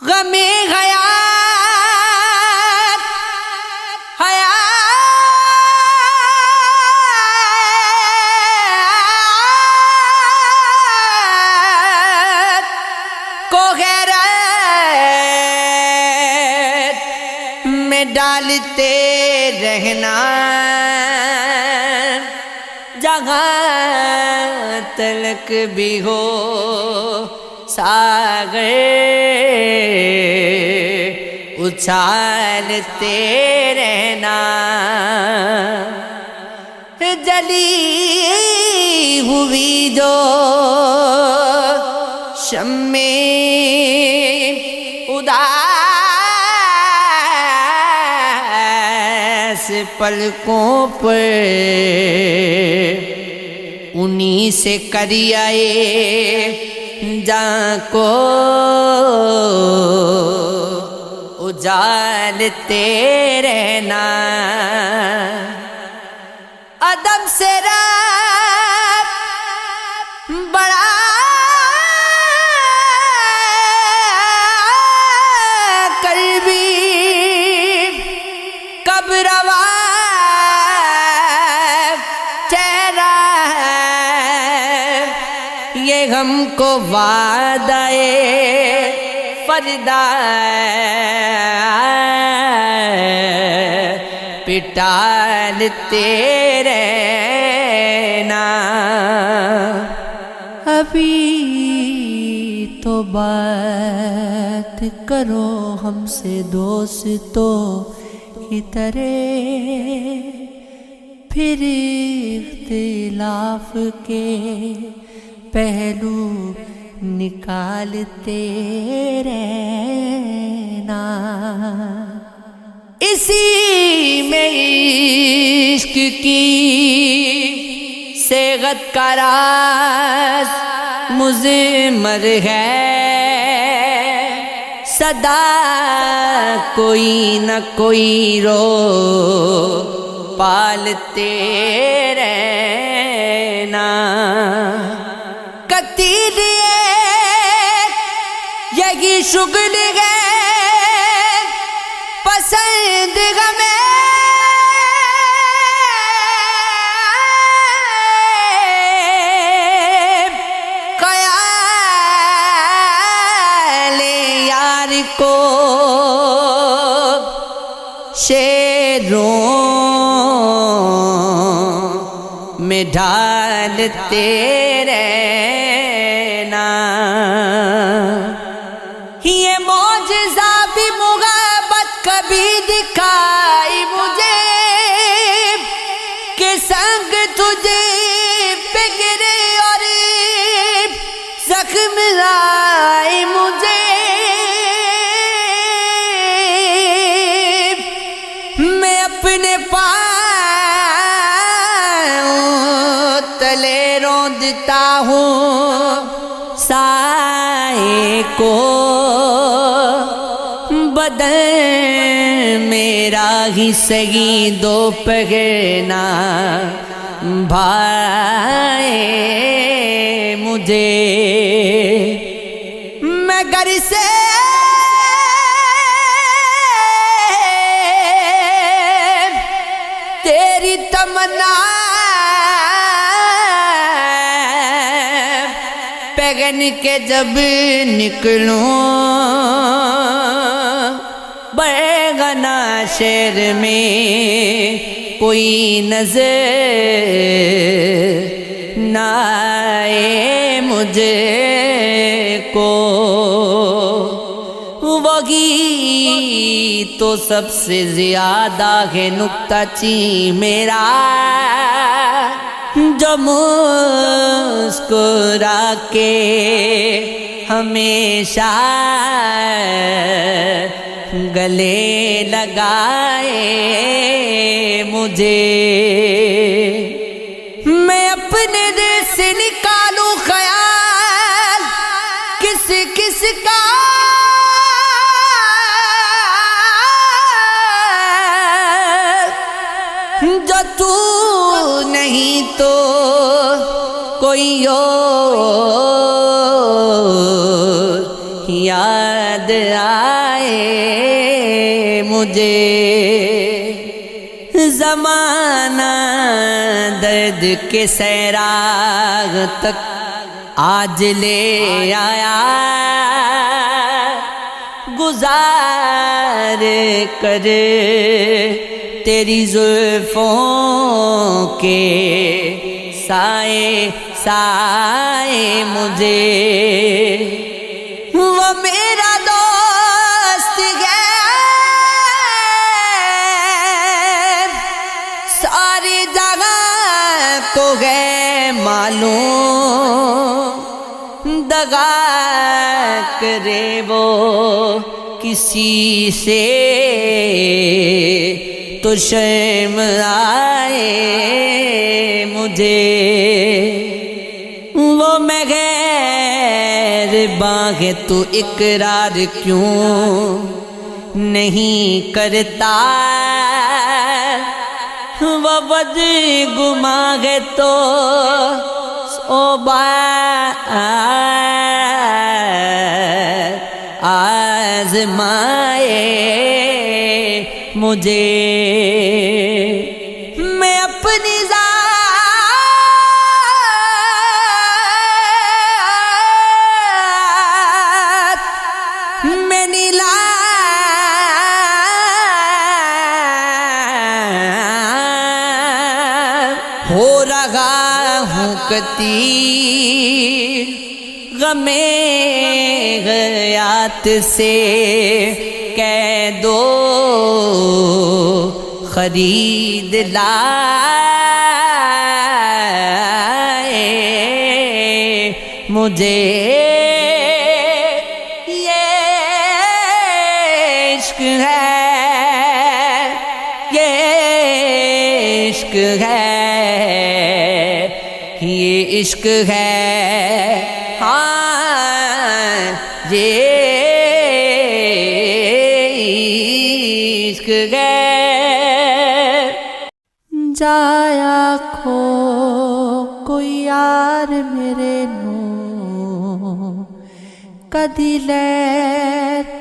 غمی حیات حیات کو غیرت میں ڈالتے رہنا، جہاں تلک بھی ہو ساغر اچھالتے رہنا، جلی ہوئی جو شمع اداس پلکوں پر انہی سے کریائے جان کو اجالتے رہنا، عدم سے رب بڑا کر بھی کب روا چہرہ یہ ہم کو وعدہ فردا پٹالتے رہنا، ابھی تو بات کرو ہم سے دوستوں کی طرح، پھر اختلاف کے پہلو نکالتے رہنا، اسی میں عشق کی صیغت کا راز مضمر ہے، صدا کوئی نہ کوئی رو پالتے رہنا، کتیر یہی شغل ہے پسند ہمیں، خیال یار کو شعروں میں ڈالتے رہنا، یہ معجزہ بھی محبت کبھی دکھائی مجھے کہ سنگ تجھے پگھرے اور زخم آئے مجھے، میں اپنے پاؤں تلے روندتا ہوں سائے کو، بدن میرا ہی سہی دوپہر نہ بھائے مجھے، میں گھر سے تیری تمنا پہن کے جب نکلوں بیگانہ شہر میں کوئی نظر نہ آئے مجھے کو، وہی تو سب سے زیادہ ہے نکتہ چین میرا، جو مسکرا کے ہمیشہ گلے لگائے مجھے، میں اپنے دل سے نکالوں خیال کس کس کا، جو تو نہیں تو کوئی اور یاد مجھے زمانہ درد کے سیراغ تک آج لے آیا گزار کر تیری زلفوں کے سائے سائے مجھے وہ میرا دوست ہے ساری جگہ کو ہے معلوم دغا کرے وہ کسی سے تو شرم آئے مجھے وہ میں غیر باغ تو اقرار کیوں نہیں کرتا وہ بد گماں ہے تو آزمائے مجھے میں اپنی ذات میں نیلا ہو رہا ہوں کتیر غمِ غیات سے کہہ دو خرید لائے مجھے یہ عشق ہے یہ عشق ہے یہ عشق ہے ہاں یہ عشق ہے جایا کھو کوئی یار میرے نو کدی لے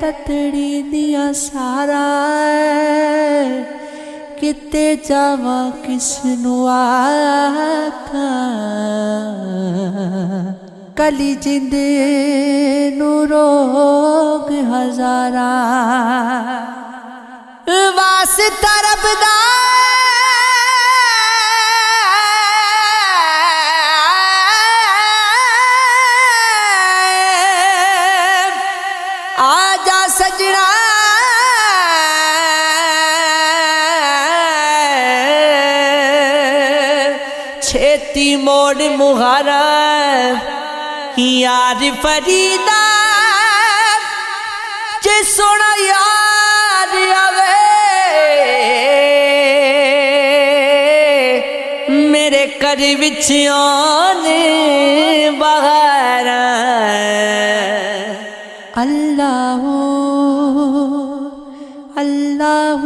تتڑی دیا سارا کتے جاواں کس نو آکھاں کلی جند نو روگ ہزاراں واسطہ رب دا آجا سجنا چھیتی موڑ مغارا یار فریدا جے سونا یار آوے میرے کر وچ آنے بغیر اللہ اللہ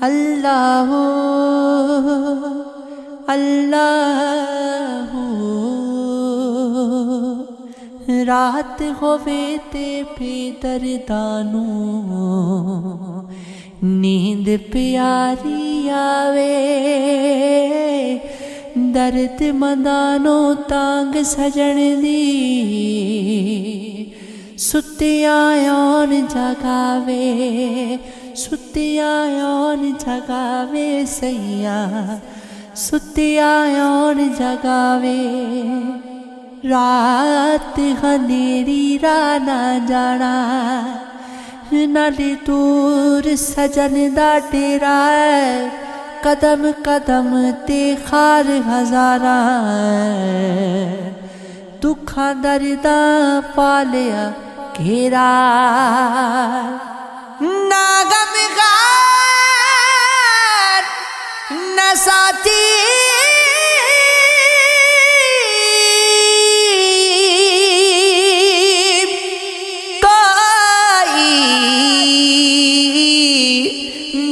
اللہ اللہ رات ہووے تے بے دردانوں نیند پیاری آوے درد مندانوں تانگ سجن دی ستیاں آن جگاوے ستیاں آن جگاوے سیاں ستیاں آن جگاوے رات ہنیری رانا جانا نالی دور سجن دا ڈیرا قدم قدم تے خار ہزاراں دکھاں درداں پالیا گھیرا نہ غمگار نہ ساتھی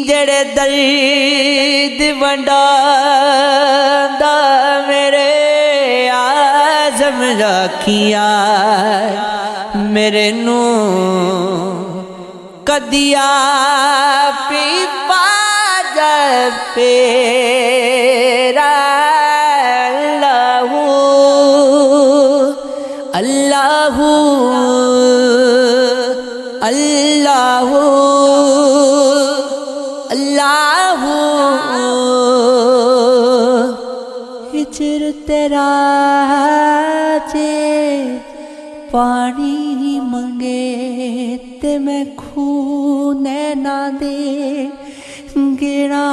جڑے درد ونڈاندا میرے آزم رکھیا ਮੇਰੇ ਨੂੰ ਕਦੀਆ ਪੀ ਪਾਜ ਪੇਰਾ ਅੱਲਾਹੂ ਅੱਲਾਹੂ ਅੱਲਾਹੂ ਹਿਜਰ ਤੇਰਾ ਜੇ ਪਾਣੀ ਮੰਗੇ ਤੇ ਮੈਂ ਖੂਹ ਨੈਣਾ ਦੇ ਗਿਣਾ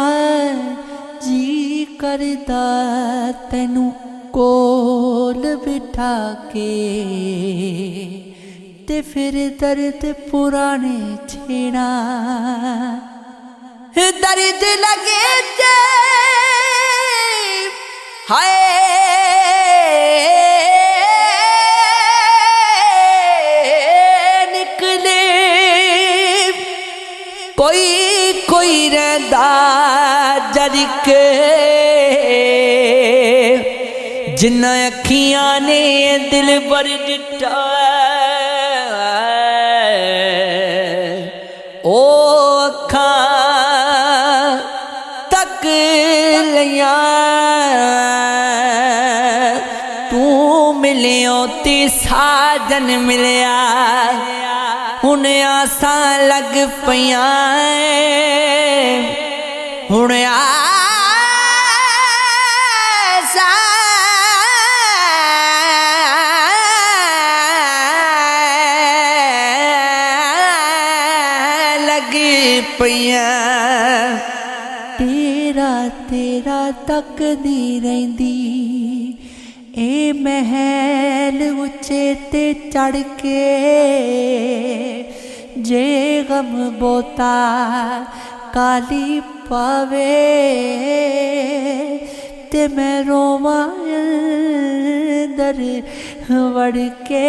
ਜੀ ਕਰਦਾ ਤੈਨੂੰ ਕੋਲ ਬਿਠਾ ਕੇ ਤੇ ਫਿਰ ਦਰਦ ਪੁਰਾਣੇ ਛੇੜਾ ਦਰਦ ਲਗੇ ਤੇ ਹਾਏ ਨਿਕਲੇ ਕੋਈ ਕੋਈ ਰਹਿੰਦਾ ਜਦ ਕੇ ਜਿਨ੍ਹਾਂ ਅੱਖੀਆਂ ਨੇ ਦਿਲ ਭਰ ਦਿੱਤਾ ਉਹ ਅੱਖਾਂ ਤੱਕ ਲਿਆ ਤੂੰ ਮਿਲਿਓ ਤੇ ਸਾਜਨ ਮਿਲਿਆ ਹੁਣ ਆਸਾਂ ਲੱਗ ਪਈਆਂ ਹੁਣ ਤੇਰਾ ਤੇਰਾ ਤੱਕਦੀ ਰਹਿੰਦੀ ਇਹ ਮਹਿਲ ਉੱਚੇ ਤੇ ਚੜ ਕੇ ਜੇ ਗਮ ਬੋਤਾ ਕਾਲੀ ਪਾਵੇ ਤੇ ਮੈਂ ਰੋਵਾਂ ਅੰਦਰ ਵੜ ਕੇ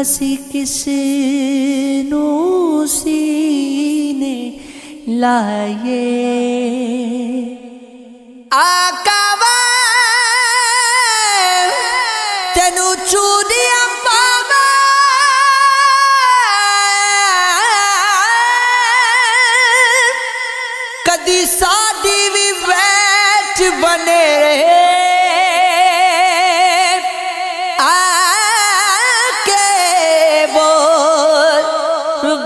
ਅਸੀਂ ਕਿਸ ਨੂੰ ਸੀਨੇ ਲਾਏ ਆਕਾਵਾ ਤੈਨੂੰ ਚੂੜੀਆਂ ਪਾਵਾਂ ਕਦੀ ਸਾਡੀ ਵੀ ਵੈਚ ਬਣੇ ਰਹੇ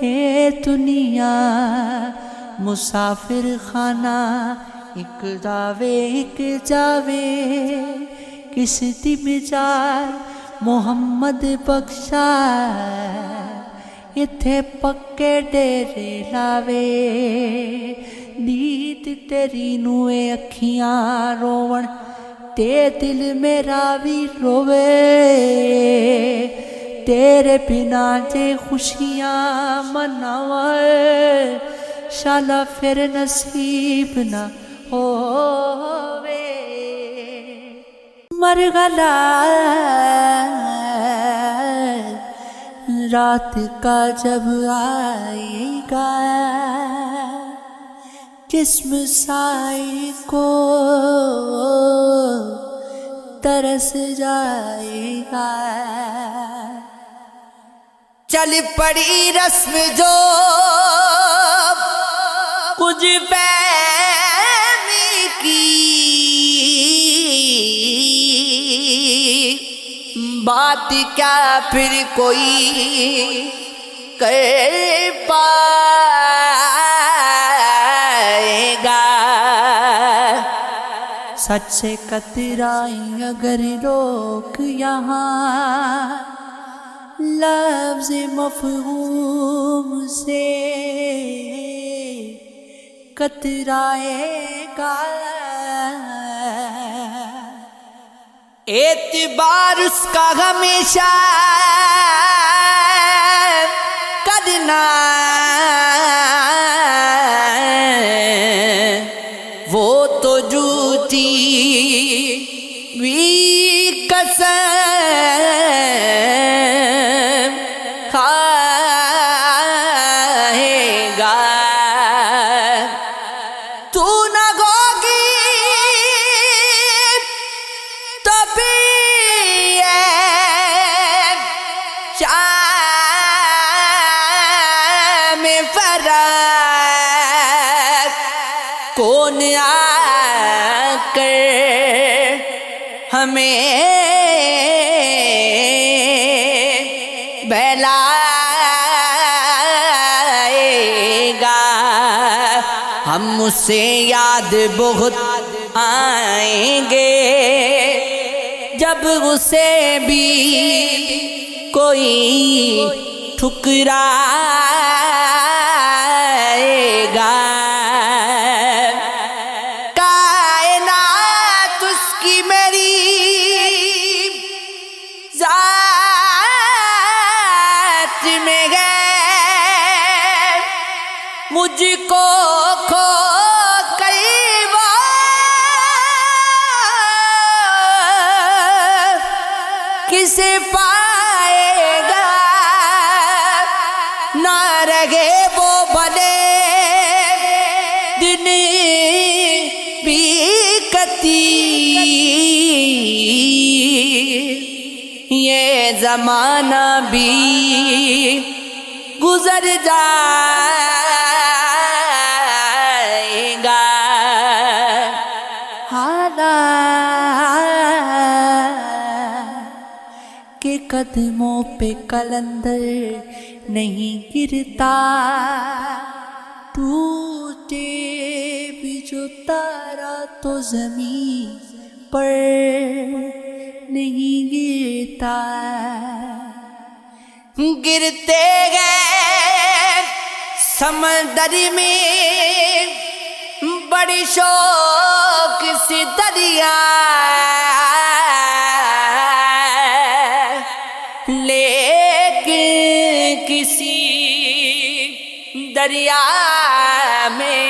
اے دنیا مسافر خانہ ایک جاوے کس دی مجال محمد بخشا اتھے پکے ڈیرے لاوے نیت تیری نوے اکھیاں روون تے دل میرا بھی روے تیرے بنا جے خوشیاں مناوے شالا پھر نصیب نہ ہووے مرغلا رات کا جب آئے گا جسم سائی کو ترس جائے گا چل پڑی رسم جو کچھ فہمی کی بات کیا پھر کوئی کر پائے گا سچ سے کترائیں اگر روک یہاں لفظ مفہوم سے کترائے گا اعتبار اس کا ہمیشہ کرنا وہ تو جھوٹی بھی قسم کھائے گا تو نہ گوگی تبھی میں فرق کون آ کر ہمیں بہلائے گا ہم اسے یاد بہت آئیں گے جب اسے بھی کوئی ٹھکرائے گا کائنات اس کی میری ذات میں گئے مجھ کو کھو کئی بار کسے پائے گا نہ رہے وہ بھلے دن بھی کتی یہ زمانہ بھی گزر جائے گا کے قدموں پہ قلندر نہیں گرتا ٹوٹے بھی جو تارا تو زمین پر نہیں گرتا گرتے گئے سمندر میں بڑی شوق سے دریا لیکن کسی دریا میں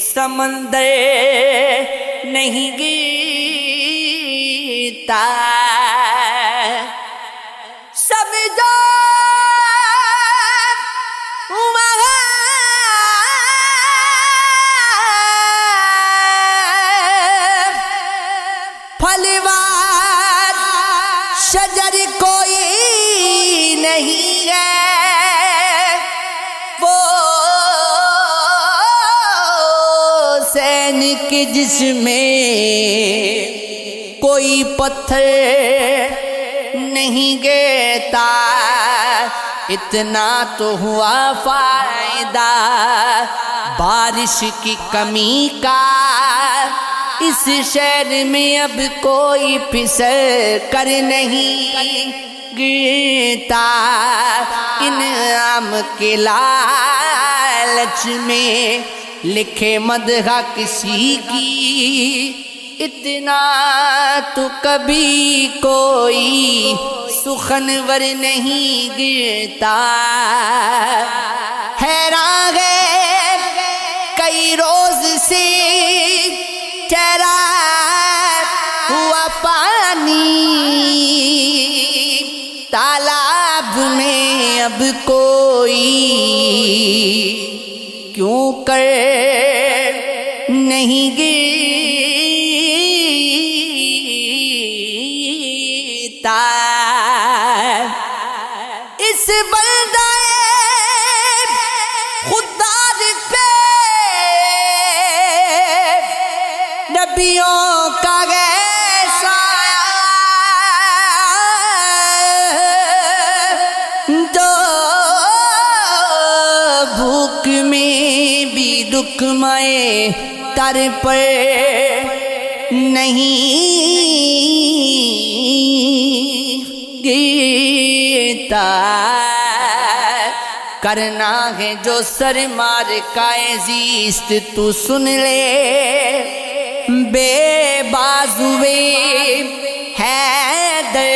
سمندر نہیں گرتا سمجھو پھلوار شجر کوئی نہیں ہے وہ سینک جس میں کوئی پتھر نہیں گرتا اتنا تو ہوا فائدہ بارش کی کمی کا، اس شہر میں اب کوئی پھسل کر نہیں گرتا، انعام کے لالچ میں لکھے مدح کسی کی، اتنا تو کبھی کوئی سخنور نہیں گرتا۔ حیران ہے کئی روز سے چہرہ ہوا پانی، تالاب میں اب کوئی کیوں کر نہیں گرتا۔ اس بلدہ خوددار پہ نبیوں کا سایہ جو بھوک میں بھی دکھ مائے تر پر نہیں گرتا۔ کرنا ہے جو سر مار کا زیست تو سن لے، بے بازوے حیدر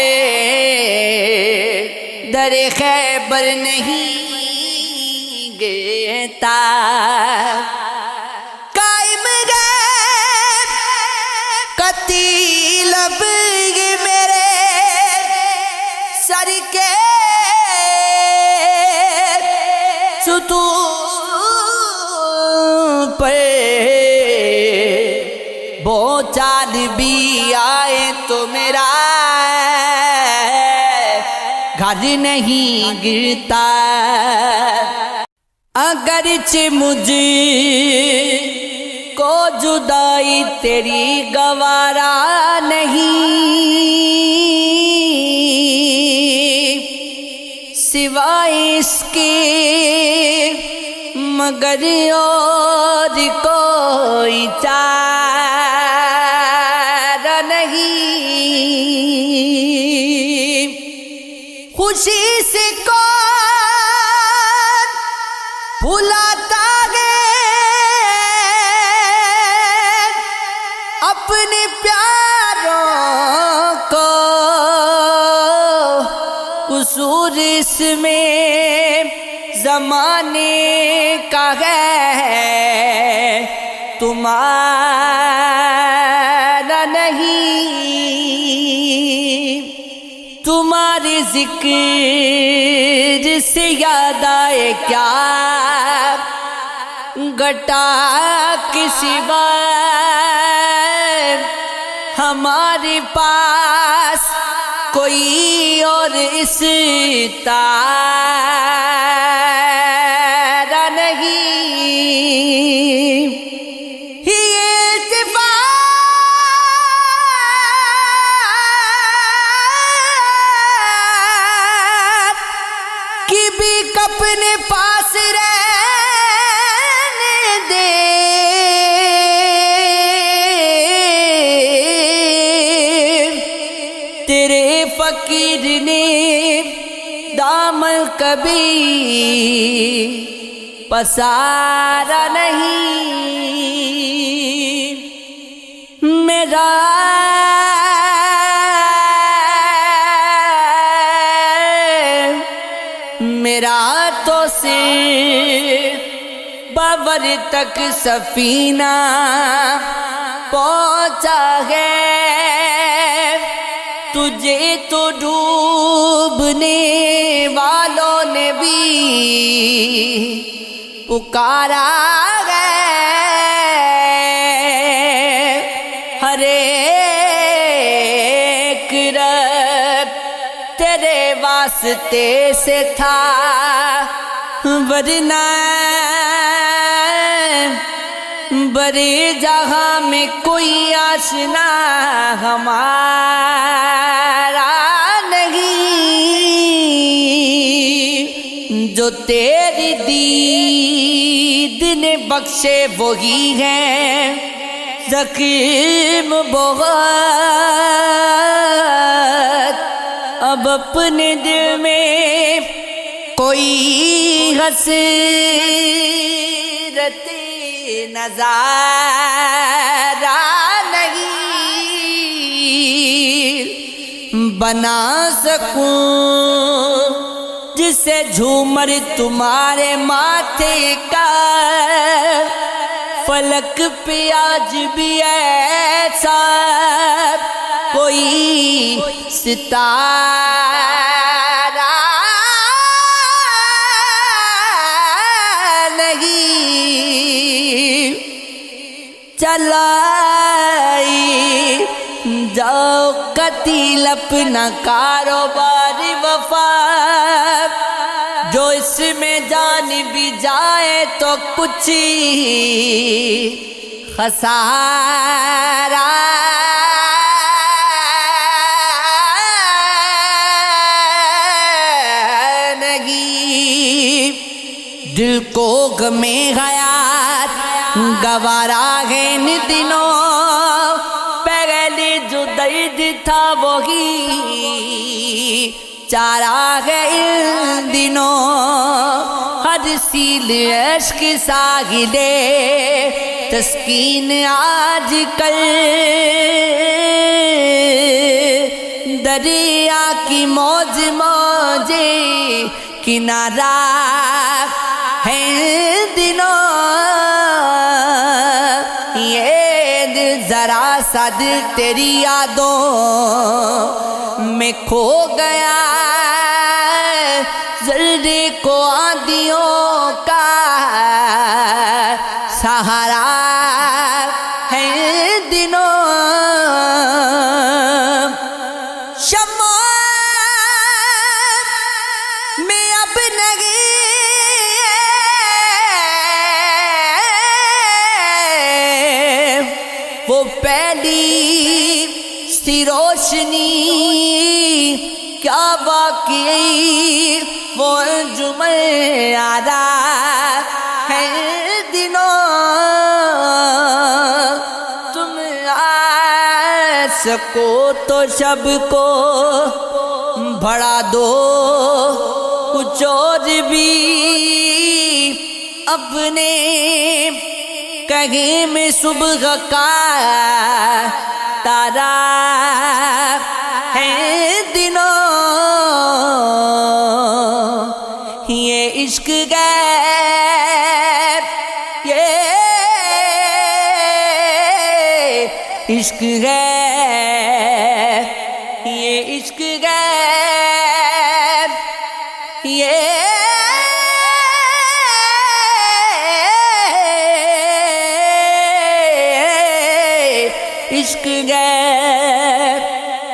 در خیبر نہیں گرتا۔ قائم غیب قتیل اب یہ میرے سر کے ستون پر بوچال بھی آئے تو میرا گھر نہیں گرتا۔ اگرچہ مجھ کو جدائی تیری گوارا نہیں، سوائے اس کے مگر اور کوئی چارہ نہیں۔ خوشی سے کون بھلاتا ہے اپنے پیاروں کو، قصور اس میں زمانے کا ہے تمہارا نہیں۔ تمہارے ذکر سے یاد آئے کیا گھٹا کے سوا ہمارے پاس کوئی اور اس طرح نہیں۔ یہ التفات کی بھی اپنے پاس رہنے دے، تیرے فقیر نے دامن کبھی پسارا نہیں۔ میرا تو صرف باور تک سفینہ پہنچا ہے، تجھے تو ڈوبنے والوں نے بھی پکارا ہے۔ ہر ایک رب تیرے واسطے سے تھا، ورنہ بڑے جہاں میں کوئی آشنا ہمارا نہیں۔ جو تیری دید نے بخشے وہی ہیں زخم بہت اب اپنے دل میں کوئی حسرت نظارہ نہیں بنا سکوں جسے جھومر تمہارے ماتھے کا فلک پہ آج بھی ایسا کوئی ستارہ نہیں چلائی جاؤ قتیل اپنا کاروبار وفا جو اس میں جان بھی جائے تو کچھ خسارہ نہیں دل کو غمِ حیات گوارا ہے ان دنوں پہلے جو درد تھا وہی چارہ ہے ان دنوں ہر سیل عشق ساحلے تسکین آج کل دریا کی موج موجے کنارہ ہے دنوں یہ دل ذرا سا دل تیری یادوں میں کھو گیا ذرے کو آندھیوں کا سہارا ہے دنوں شمع میں اب نہیں وہ پہلی سی روشنی کیا واقعی وہ انجمن یادہ ہے دنوں تم آ سکو تو شب کو بڑھا دو کچھ اور بھی اپنے کہیں میں صبح کا تارا ہے دنوں یہ عشق غیر یہ عشق غیر یہ عشق غیر یہ عشق غیر